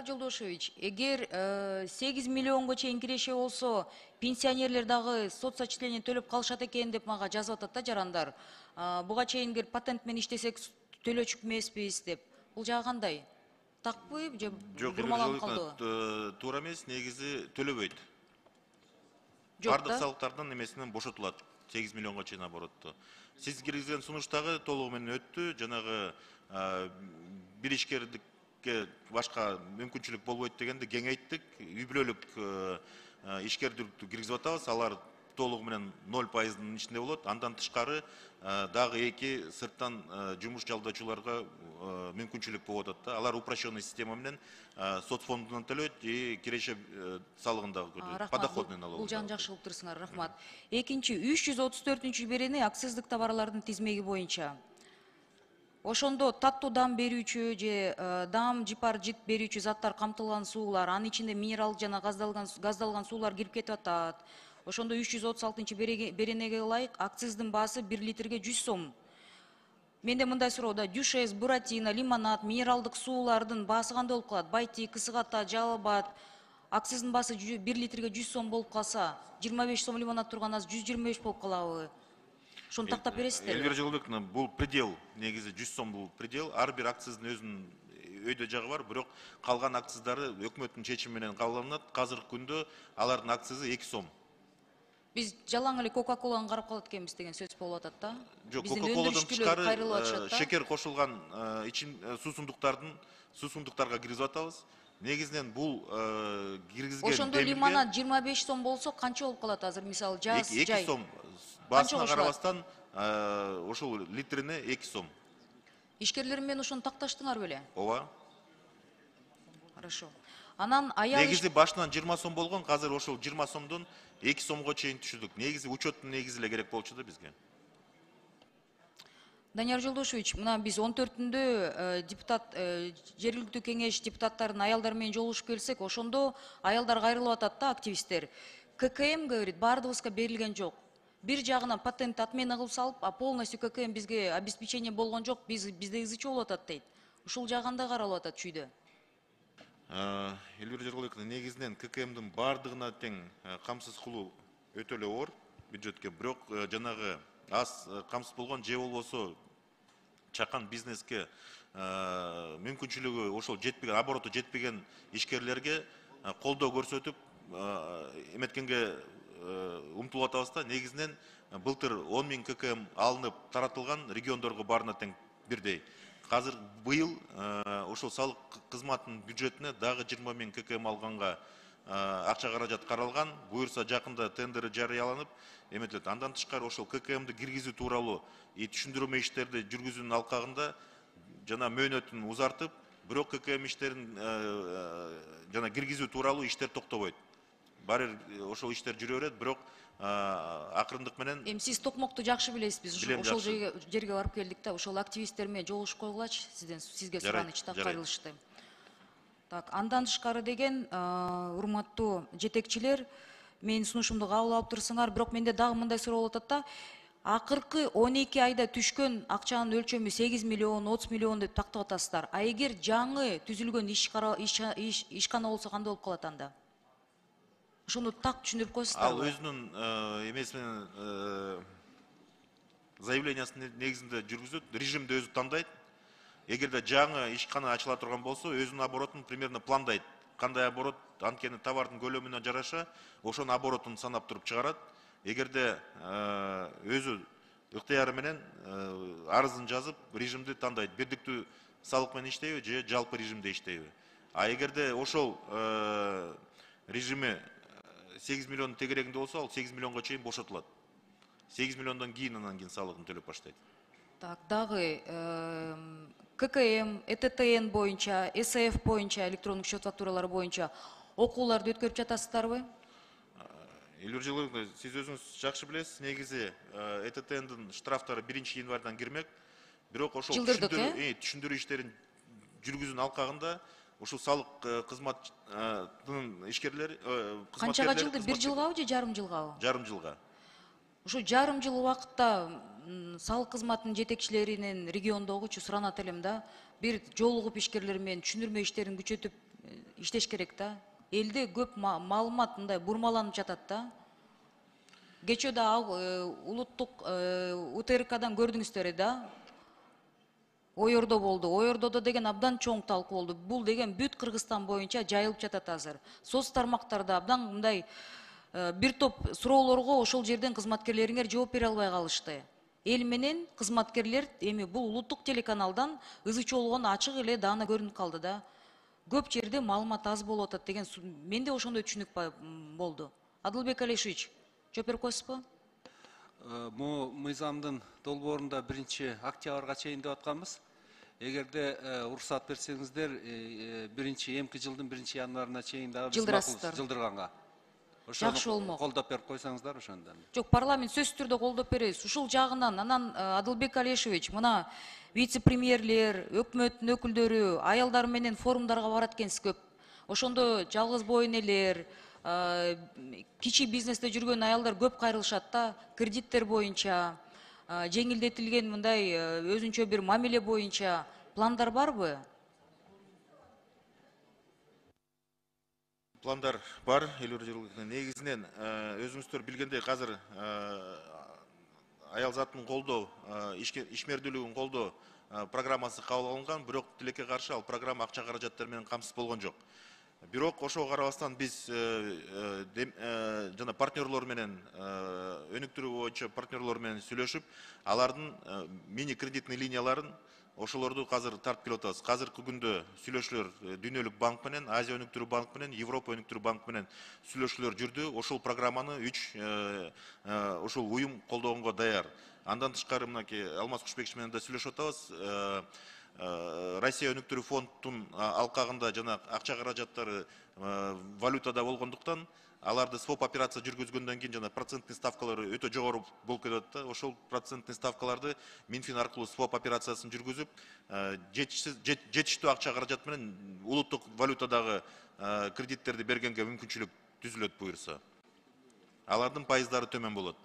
Данияр Жолдошевич, эгер 8 миллионго чейин киреше болсо, пенсионерлер дагы соцзачисление төлөп калышат экен деп мага жазып атат да жарандар. Буга чейин патент менен иштесек төлөчүк эмеспиз деп. Бул жагы кандай? Такпы же бурмаланып калдыбы? Туура эмес, негизи төлөбөйт. Жок Бардык да. салыктардын эмесинен бошотулат. 8 миллионго чейин оборотту. Сиз киргизген сунуштагы толугу менен өттү. Жанагы бир ишкердикке башка мүмкүнчүлүк болбойт дегенди кеңейттик. Үй бүлөлүк ишкердикти киргизип атабыз. Алар толугу менен 0%-дын ичинде болот. Андан тышкары дагы 2 сырттан жумуш жалдоочуларга мүмкүнчүлүк болуп атат да. Алар упрощенный система менен соцфондунан төлөйт и киреше салыгында подоходный налог. Бул жагын жакшы кылып турсуңар, рахмат. Экинчи 334 берени акциздик товарлардын тизмеги боюнча. Ошондо таттуу дам берүүчү же дам жипар жит берүүчү заттар камтылган суулар, анын ичинде минералдык жана газдалган суулар кирип кетип атат. Ошондо 336 беренеге ылайык акциздин баасы 1 литрге 100 сом. Менде мындай суроо да, дюшес, буратино, лимонад, минералдык суулардын баасы кандай болуп калат? Байти, кысыгата, жалбат. Акциздин баасы 1 литрге 100 сом болуп калса, 25 сом лимонад турган аз 125 болуп калабы? Ошону тактап бересиздерби? Элвир Жолдобековна, бул предел, негизи 100 сом бул предел. Ар бир акциздин өзүнүн өйдө жагы бар, бирок калган акциздары өкмөттүн чечими менен кабылданат. Азыркы күндө алардын акцизи 2 сом. Биз жалаң эле Кока-Коланы карап калат экенбиз деген сөз болуп атат да. Жок, Кока-Коладан тышкары шекер кошулган суусундуктарга киргизип атабыз. Негизинен бул киргизген ошондо лимонад 25 сом болсо канча болуп калат азыр, мисалы жаз, жай? 2 сом. Басына карабастан ошол литрине 2 сом. Ишкерлер менен ошону такташтыңар беле? Ооба. Хорошо. Анан аял негизи башынан 20 сом болгон, азыр ошол 20 сомдон 2 сомго чейин түшүрдүк. Негизи учеттун негизи эле керек болчу да бизге. Данияр Жолдошевич, мына биз 14-үндө депутат жергиликтүү кеңеш депутаттарын аялдар менен жолугушуп келсек, ошондо аялдар кайрылып атат да, активисттер. ККМ говорит, бардыгыбызга берилген жок. Бир жагынан патент отмена кылып салып, а полностью ККМ бизге обеспечение болгон жок, бизде ызычуу болуп атат дейт. Ушул жагында каралып атат чүйдө. Элвир Жолдобековна, негизинен ККМдин бардыгына тең камсыз кылуу өтө эле оор бюджетке. Бирок жанагы аз камсыз болгон же болбосо чакан бизнеске мүмкүнчүлүгү ошол жетпеген, обороту жетпеген ишкерлерге колдоо көрсөтүп эметкенге умтулуп атабыз да. Негизинен былтыр 10 000 ККМ алынып таратылган, региондорго баарына тең бирдей. Азыр быйыл ошол салык кызматынын бюджетине дагы 20 000 ККМ алганга акча каражат каралган. Буюрса жакында тендери жарыяланып эметилет. Андан тышкары ошол ККМди киргизүү тууралуу түшүндүрмө иштерди жүргүзүүнүн алкагында жана мөөнөтүн узартып, бирок ККМ иштерин жана киргизүү тууралуу иштер токтобойт. Баары ошол иштер жүрө берет, бирок акырындык менен. Эми сиз токмокту жакшы билесиз, биз ошол жерге барып келдик да, ошол активисттер менен жолугушуп койгулачы, сизге суранычта кайрылышты. Так, андан тышкары деген урматтуу жетекчилер, менин сунушумду кабыл алып турсуңар, бирок менде дагы мындай суроо болуп атат да. Акыркы 12 айда түшкөн акчанын өлчөмү 8 миллион, 30 миллион деп тактап атасыздар. А эгер жаңы түзүлгөн ишкана болсо кандай болуп калат анда? Ошону так түшүндүрүп койсуздар. Ал өзүнүн эмеси менен заявлениясынын негизинде жүргүзөт, режимди өзү тандайт. Эгерде жаңы ишкана ачыла турган болсо, өзүнүн оборотун примерно пландайт. Кандай оборот, анткени товардын көлөмүнө жараша, ошонун оборотун санап туруп чыгарат. Эгерде өзү ыктыяры менен арызын жазып, режимди тандайт. Бирдиктүү салык менен иштейби же жалпы режимде иштейби. А эгерде ошол режими 8 миллион тегерегинде болсо, ал 8 миллионго чейин бошотулат. 8 миллиондон кийин анан кийин салыгын төлөп баштайт. Так, дагы ККМ, ЭТТН боюнча, СФ боюнча, электрондук счет фактуралары боюнча окууларды өткөрүп жатасыздарбы? Элвир Жолдобековна, сиз өзүңүз жакшы билесиз, негизи ЭТТНдин штрафтары 1 январдан кирмек. Бирок ошол түшүндүрүү иштерин жүргүзүүнүн алкагында ушул салык кызматтын ишкерлери канчага жылды? 1 жылгабы же жарым жылгабы? Жарым жылга. Ушу жарым жыл убакытта салык кызматынын жетекчилеринен региондогучу суранат элем да, бир жолугуп ишкерлер менен түшүндүрмө иштерин күчөтүп иштеш керек да. Элде көп маалымат мындай бурмаланып жатат да. Кечээ да улуттук УТРКдан көрдүңүздөр да. Ойордо болду. Ойордодо деген абдан чоң талкуу болду. Бул деген бүт Кыргызстан боюнча жайылып жатат азыр. Соц тармактарда абдан мындай бир топ суроолорго ошол жерден кызматкерлериңер жооп бере албай калышты. Эл менен кызматкерлер эми бул улуттук телеканалдан ызы чоолгон ачык эле даана көрүнүп калды да. Көп жерде маалымат аз болуп атат деген менде ошондой түшүнүк болду. Адылбек Алишевич, жооп берип коесузбу? Бул мыйзамдын долбоорунда 1-октябрга чейин деп атканбыз. Эгерде уруксат берсеңиздер, эмки жылдын 1-январына чейин дагы жылдырасыздар. Жылдырганга. Жакшы болмок. Колдоп берип койсоңуздар ошондон. Жок, парламент сөзсүз түрдө колдоп беребиз. Ушул жагынан анан Адылбек Алишевич, мына вице-премьерлер, өкмөттүн өкүлдөрү аялдар менен форумдарга барат экенсиз көп. Ошондо жалгыз боюн элер, кичи бизнесте жүргөн аялдар көп кайрылышат да, кредиттер боюнча, жеңилдетилген мындай өзүнчө бир мамиле боюнча пландар барбы? Пландар бар, Элюр Жылгы. Негизинен өзүңүздөр билгендей азыр аял затын колдоо, ишмердүүлүгүн колдоо программасы кабыл алынган, бирок тилекке каршы ал программа акча каражаттары менен камсыз болгон жок. Бирок ошого карабастан биз жана партнерлор менен өнүктүрүү боюнча партнерлор менен сүйлөшүп, алардын мини кредитный линияларын ошолорду азыр тартып келип атабыз. Азыркы күндө сүйлөшүүлөр Дүйнөлүк банк менен, Азия өнүктүрүү банк менен, Европа өнүктүрүү банк менен сүйлөшүүлөр жүрдү. Ошол программаны 3 ошол уюм колдогонго даяр. Андан тышкары мынакей Алмаз Кушбекович менен да сүйлөшүп атабыз. Россия өнүктүрүү фондунун алкагында жана акча каражаттары валютада болгондуктан аларды своп операция жүргүзгөндөн кийин жана проценттик ставкалары өтө жогору болуп кетет да. Ошол проценттик ставкаларды Минфин аркылуу своп операциясын жүргүзүп, жетиштүү акча каражат менен улуттук валютадагы кредиттерди бергенге мүмкүнчүлүк түзүлөт буюрса. Алардын пайыздары төмөн болот.